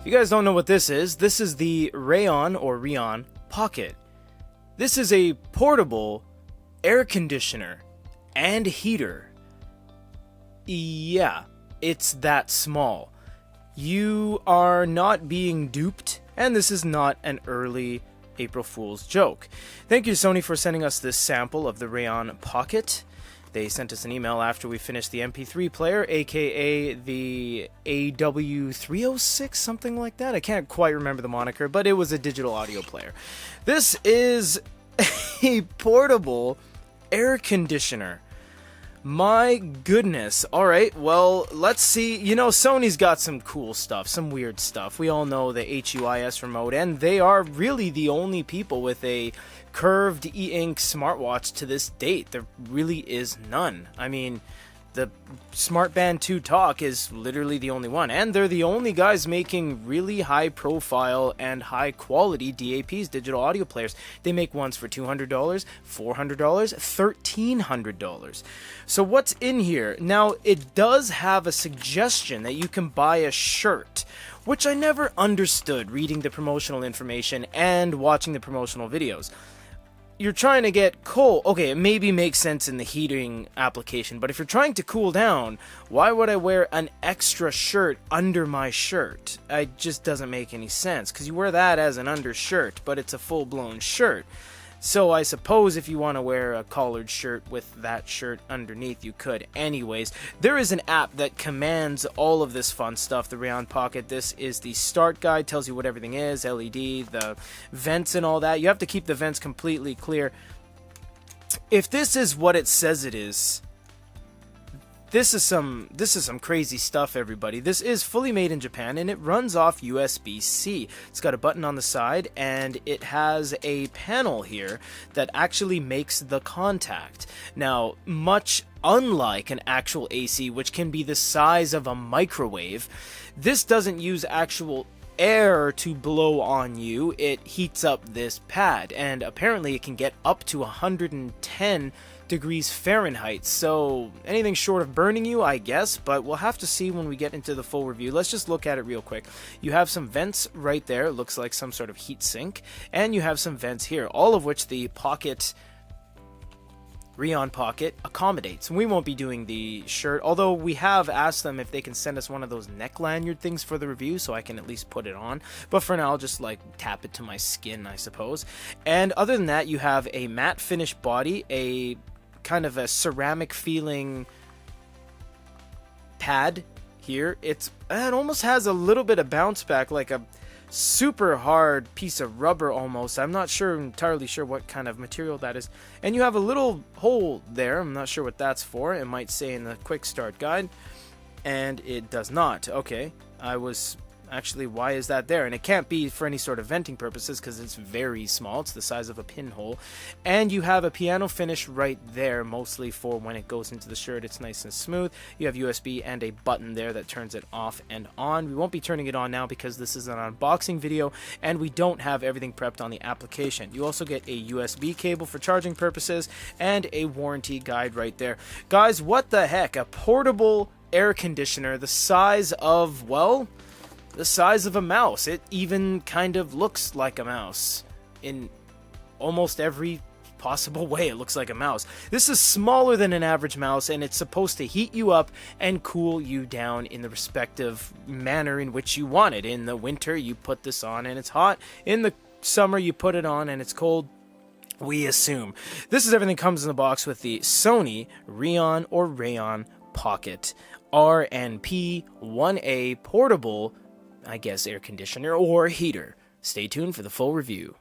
If you guys don't know what this is the REON or REON Pocket. This is a portable air conditioner and heater. Yeah, it's that small. You are not being duped, and this is not an early April Fool's joke. Thank you, Sony, for sending us this sample of the REON Pocket. They sent us an email after we finished the MP3 player, aka the AW306, something like that. I can't quite remember the moniker, but it was a digital audio player. This is a portable air conditioner. My goodness. Alright, well, let's see. You know, Sony's got some cool stuff, some weird stuff. We all know the HUIS remote, and they are really the only people with a curved e-ink smartwatch to this date. There really is none. I mean, the Smartband 2 Talk is literally the only one, and they're the only guys making really high profile and high quality DAPs, digital audio players. They make ones for $200, $400, $1,300. So what's in here? Now, it does have a suggestion that you can buy a shirt, which I never understood reading the promotional information and watching the promotional videos. You're trying to get cold. Okay, it maybe makes sense in the heating application, but if you're trying to cool down, why would I wear an extra shirt under my shirt? It just doesn't make any sense, because you wear that as an undershirt, but it's a full-blown shirt. So I suppose if you want to wear a collared shirt with that shirt underneath, you could. Anyways, there is an app that commands all of this fun stuff, the REON Pocket. This is the start guide, tells you what everything is, LED, the vents and all that. You have to keep the vents completely clear. If this is what it says it is, this is some crazy stuff, everybody. This is fully made in Japan, and it runs off USB-C. It's got a button on the side, and it has a panel here that actually makes the contact. Now, much unlike an actual AC, which can be the size of a microwave, this doesn't use actual air to blow on you. It heats up this pad, and apparently it can get up to 110 degrees Fahrenheit, so anything short of burning you, I guess, but we'll have to see when we get into the full review. Let's just look at it real quick. You have some vents right there, looks like some sort of heat sink, and you have some vents here, all of which the REON Pocket accommodates. We won't be doing the shirt, although we have asked them if they can send us one of those neck lanyard things for the review, so I can at least put it on. But for now, I'll just like tap it to my skin, I suppose. And other than that, you have a matte finish body, a kind of a ceramic feeling pad here. It almost has a little bit of bounce back, like a super hard piece of rubber almost. I'm not entirely sure what kind of material that is. And you have a little hole there. I'm not sure what that's for. It might say in the quick start guide, and it does not. Okay, actually, why is that there? And it can't be for any sort of venting purposes because it's very small. It's the size of a pinhole. And you have a piano finish right there, mostly for when it goes into the shirt. It's nice and smooth. You have USB and a button there that turns it off and on. We won't be turning it on now because this is an unboxing video and we don't have everything prepped on the application. You also get a USB cable for charging purposes and a warranty guide right there. Guys, what the heck? A portable air conditioner the size of, well, the size of a mouse. It even kind of looks like a mouse. In almost every possible way, it looks like a mouse. This is smaller than an average mouse, and it's supposed to heat you up and cool you down in the respective manner in which you want it. In the winter, you put this on and it's hot. In the summer, you put it on and it's cold. We assume. This is everything comes in the box with the Sony REON or REON Pocket RNP 1A portable, I guess, air conditioner or heater. Stay tuned for the full review.